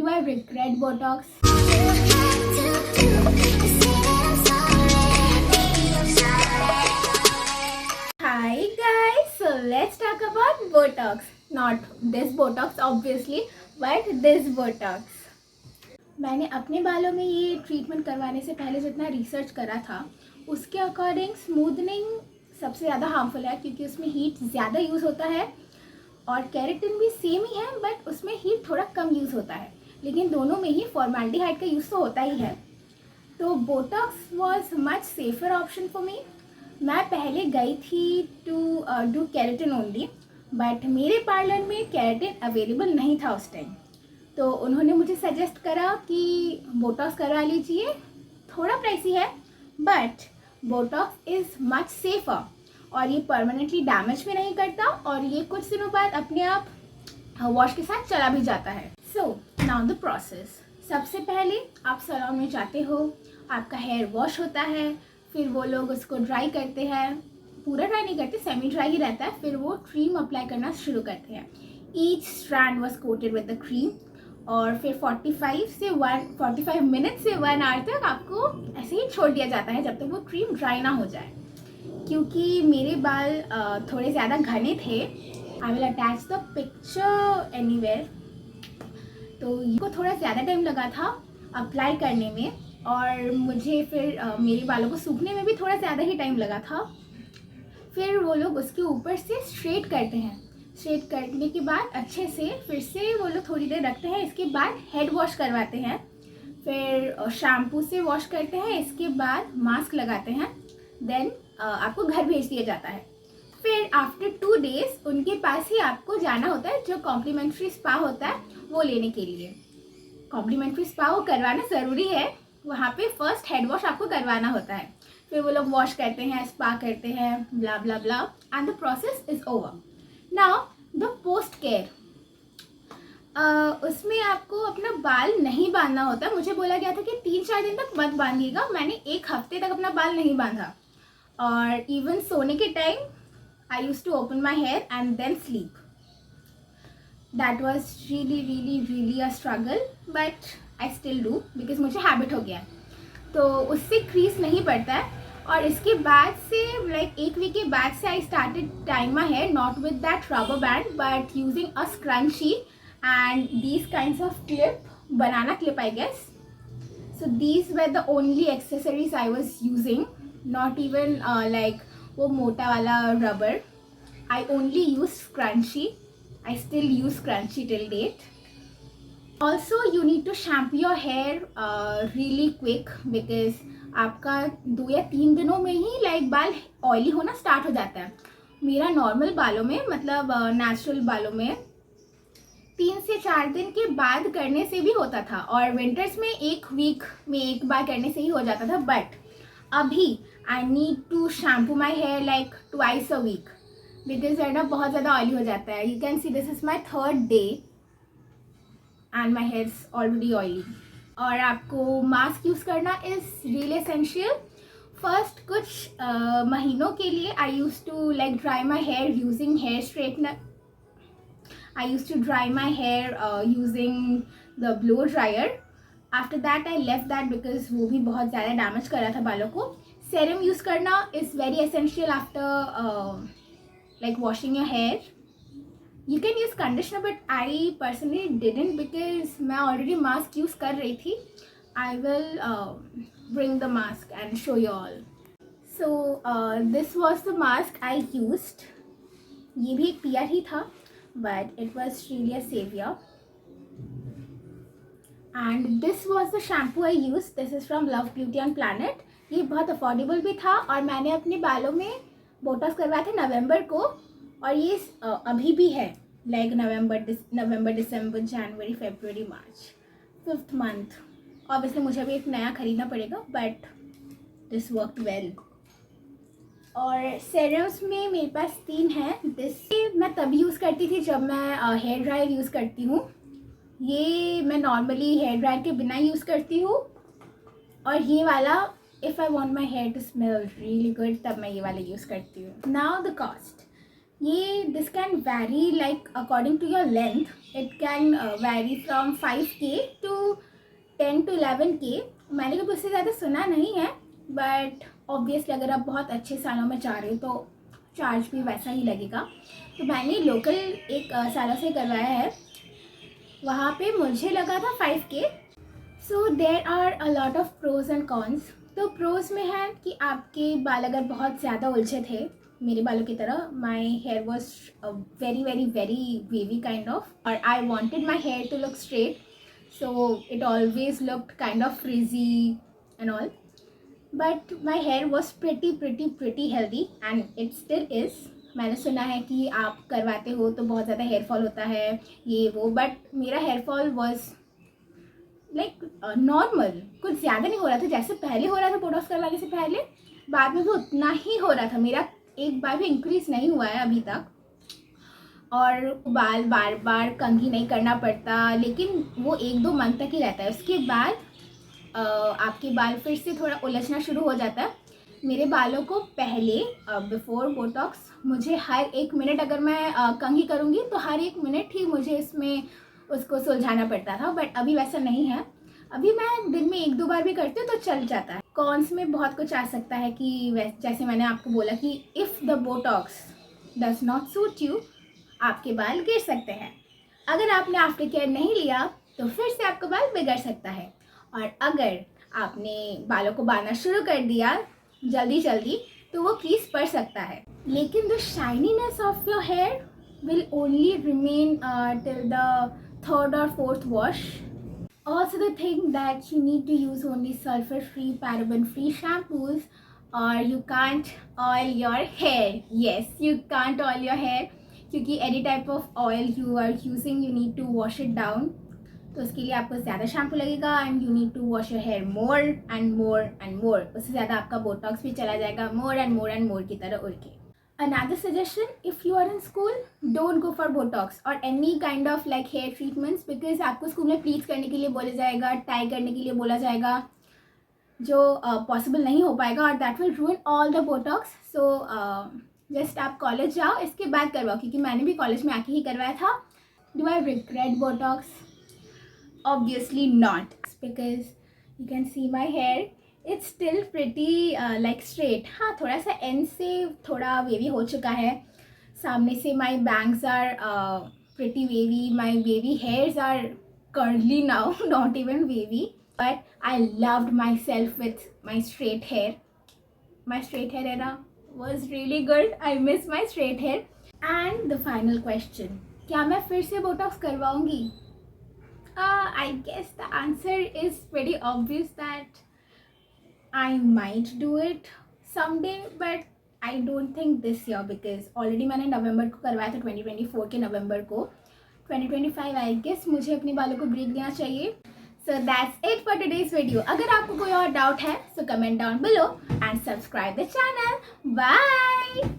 Do I regret Botox? Hi guys, so let's talk about Botox. Not this Botox obviously, but this Botox. मैंने अपने बालों में ये treatment करवाने से पहले जितना रिसर्च करा था उसके अकॉर्डिंग स्मूथनिंग सबसे ज़्यादा हार्मफुल है, क्योंकि उसमें हीट ज़्यादा यूज़ होता है और केराटिन भी सेम ही है, बट उसमें हीट थोड़ा कम यूज़ होता है, लेकिन दोनों में ही फॉर्मेल्डिहाइड का यूज़ तो होता ही है। तो botox was much safer option for me. मैं पहले गई थी to do keratin only, but मेरे पार्लर में केराटिन अवेलेबल नहीं था उस टाइम, तो उन्होंने मुझे सजेस्ट करा कि बोटॉक्स करवा लीजिए, थोड़ा प्राइसी है but Botox is much safer और ये परमानेंटली डैमेज भी नहीं करता और ये कुछ दिनों बाद अपने आप वॉश के साथ चला भी जाता है। So now the process. सबसे पहले आप सैलून में जाते हो, आपका हेयर वॉश होता है, फिर वो लोग उसको ड्राई करते हैं, पूरा ड्राई नहीं करते, सेमी ड्राई ही रहता है, फिर वो क्रीम अप्लाई करना शुरू करते हैं। Each strand was coated with the cream और फिर 45 मिनट से 1 आवर तक आपको ऐसे ही छोड़ दिया जाता है जब तक वो क्रीम ड्राई ना हो जाए। क्योंकि मेरे बाल थोड़े ज़्यादा घने थे, I will attach the picture anywhere, तो इसको थोड़ा ज़्यादा टाइम लगा था अप्लाई करने में और मुझे फिर मेरे बालों को सूखने में भी थोड़ा ज़्यादा ही टाइम लगा था। फिर वो लोग उसके ऊपर से स्ट्रेट करते हैं, स्ट्रेट करने के बाद अच्छे से फिर से वो लोग थोड़ी देर रखते हैं, इसके बाद हेड वॉश करवाते हैं, फिर शैम्पू से वॉश करते हैं, इसके बाद मास्क लगाते हैं, देन आपको घर भेज दिया जाता है। फिर आफ्टर 2 डेज उनके पास ही आपको जाना होता है, जो कॉम्प्लीमेंट्री स्पा होता है वो लेने के लिए। कॉम्प्लीमेंट्री स्पा वो करवाना ज़रूरी है, वहाँ पे फर्स्ट हेड वॉश आपको करवाना होता है, फिर वो लोग वॉश करते हैं, स्पा करते हैं, blah blah blah, and the process is over. Now the post care, उसमें आपको अपना बाल नहीं बांधना होता। मुझे बोला गया था कि 3-4 दिन तक मत बांधिएगा, मैंने 1 हफ्ते तक अपना बाल नहीं बांधा और इवन सोने के time I use to open my hair and then sleep. That was really a struggle, but I still do because मुझे हैबिट हो गया है, तो उससे क्रीज नहीं पड़ता है। और इसके बाद से लाइक 1 वीक के बाद से I started tying my hair not with that rubber band but using a scrunchie and these kinds of clip, banana clip I guess. So these were the only accessories I was using, not even like वो मोटा वाला rubber. I only use scrunchie. I still use scrunchie till date. Also you need to shampoo your hair really quick because आपका 2 या 3 दिनों में ही like बाल oily होना start हो जाता है। मेरा नॉर्मल बालों में मतलब नेचुरल बालों में 3 से 4 दिन के बाद करने से भी होता था और विंटर्स में 1 वीक में 1 बार करने से ही हो जाता था, बट अभी I need to shampoo my hair like twice a week because hair ना बहुत ज़्यादा ऑयली हो जाता है। You can see this is my 3rd day and my hair is already oily. और आपको मास्क यूज़ करना इज़ रियली एसेंशियल। फर्स्ट कुछ महीनों के लिए I use to like dry my hair using hair straightener. I used to dry my hair using the blow dryer. After that I left that because वो भी बहुत ज़्यादा damage कर रहा था बालों को। सेरम यूज़ करना is very essential after like washing your hair. You can use conditioner but I personally didn't because मैं already mask यूज़ कर रही थी। I will bring the mask and show you all. So this was the mask I used. ये भी एक PR ही था but it was really a savior. And this was the shampoo I used. This is from Love Beauty and Planet. ये बहुत affordable भी था और मैंने अपने बालों में बोटॉक्स करवाए थे नवंबर को और ये अभी भी है लाइक नवंबर दिसंबर जनवरी फरवरी मार्च 5th मंथ। ऑब्वियसली मुझे अभी एक नया खरीदना पड़ेगा बट दिस वर्कड वेल। और सेरम्स में मेरे पास 3 हैं। दिस मैं तभी यूज़ करती थी जब मैं हेयर ड्रायर यूज़ करती हूँ। ये मैं नॉर्मली हेयर ड्रायर के बिना यूज़ करती हूँ और ये वाला if I want my hair to smell really good तब मैं ये वाला यूज़ करती हूँ। Now the cost. ये this can vary like according to your length, it can vary from 5K to 10 to 11K। मैंने कभी उससे ज़्यादा सुना नहीं है, बट ऑब्वियसली अगर आप बहुत अच्छे सालों में चाह रहे हो तो चार्ज भी वैसा ही लगेगा। तो मैंने लोकल एक सालों से करवाया है, वहाँ पे मुझे लगा था 5K। So there are a lot of pros and cons. तो प्रोज में है कि आपके बाल अगर बहुत ज़्यादा उलझे थे मेरे बालों की तरह, my hair was very very very wavy kind of, और I wanted my hair to look straight, so it always looked kind of frizzy and all, but my hair was pretty healthy and it still is। मैंने सुना है कि आप करवाते हो तो बहुत ज़्यादा हेयर फॉल होता है ये वो, बट मेरा hair fall was like normal, कुछ ज़्यादा नहीं हो रहा था जैसे पहले हो रहा था बोटॉक्स करवाने से पहले, बाद में भी उतना ही हो रहा था, मेरा एक बार भी इंक्रीज नहीं हुआ है अभी तक। और बाल बार बार कंघी नहीं करना पड़ता, लेकिन वो 1-2 मंथ तक ही रहता है, उसके बाद आपके बाल फिर से थोड़ा उलझना शुरू हो जाता है। मेरे बालों को पहले बिफोर बोटॉक्स मुझे हर 1 मिनट अगर मैं कंघी करूँगी तो हर 1 मिनट ही मुझे इसमें उसको सुलझाना पड़ता था, बट अभी वैसा नहीं है। अभी मैं दिन में 1-2 बार भी करती हूँ तो चल जाता है। कॉन्स में बहुत कुछ आ सकता है कि जैसे मैंने आपको बोला कि if the Botox does not suit you, आपके बाल गिर सकते हैं। अगर आपने आफ्टर केयर नहीं लिया तो फिर से आपका बाल बिगड़ सकता है, और अगर आपने बालों को बांधना शुरू कर दिया जल्दी जल्दी तो वो क्रीज पड़ सकता है। लेकिन the shininess of your hair will only remain till the 3rd or 4th wash। Also the thing that you need to use only sulfur free, paraben free shampoos, or you can't oil your hair। Yes, you can't oil your hair क्योंकि any type of oil you are using you need to wash it down, तो उसके लिए आपको ज़्यादा shampoo लगेगा and you need to wash your hair more and more and more. उससे ज़्यादा आपका बोटॉक्स भी चला जाएगा मोर एंड मोर एंड मोर की तरह उड़ के। Another suggestion, if you are in school don't go for botox और any kind of like hair treatments, because आपको स्कूल में प्लीट्स करने के लिए बोला जाएगा, टाई करने के लिए बोला जाएगा, जो पॉसिबल नहीं हो पाएगा, और that will रूइन all the Botox. So just आप कॉलेज जाओ इसके बाद करवाओ, क्योंकि मैंने भी कॉलेज में आके ही करवाया था। Do I regret botox? Obviously not, because you can see my hair, it's still pretty like straight. हाँ, थोड़ा सा एंड से थोड़ा वेवी हो चुका है, सामने से my bangs are pretty wavy, my wavy hairs are curly now, not even wavy, but I loved myself with my straight hair. My straight hair era was really good. I miss my straight hair. And the final question, क्या मैं फिर से Botox करवाऊंगी? I guess the answer is pretty obvious that I might do it someday, but I don't think this year, because already मैंने नवंबर को करवाया था, 2024 के नवंबर को। 2025 आई गेस मुझे अपने बालों को ब्रेक देना चाहिए। So that's it for today's video. अगर आपको कोई और डाउट है so comment down below and subscribe the channel. Bye.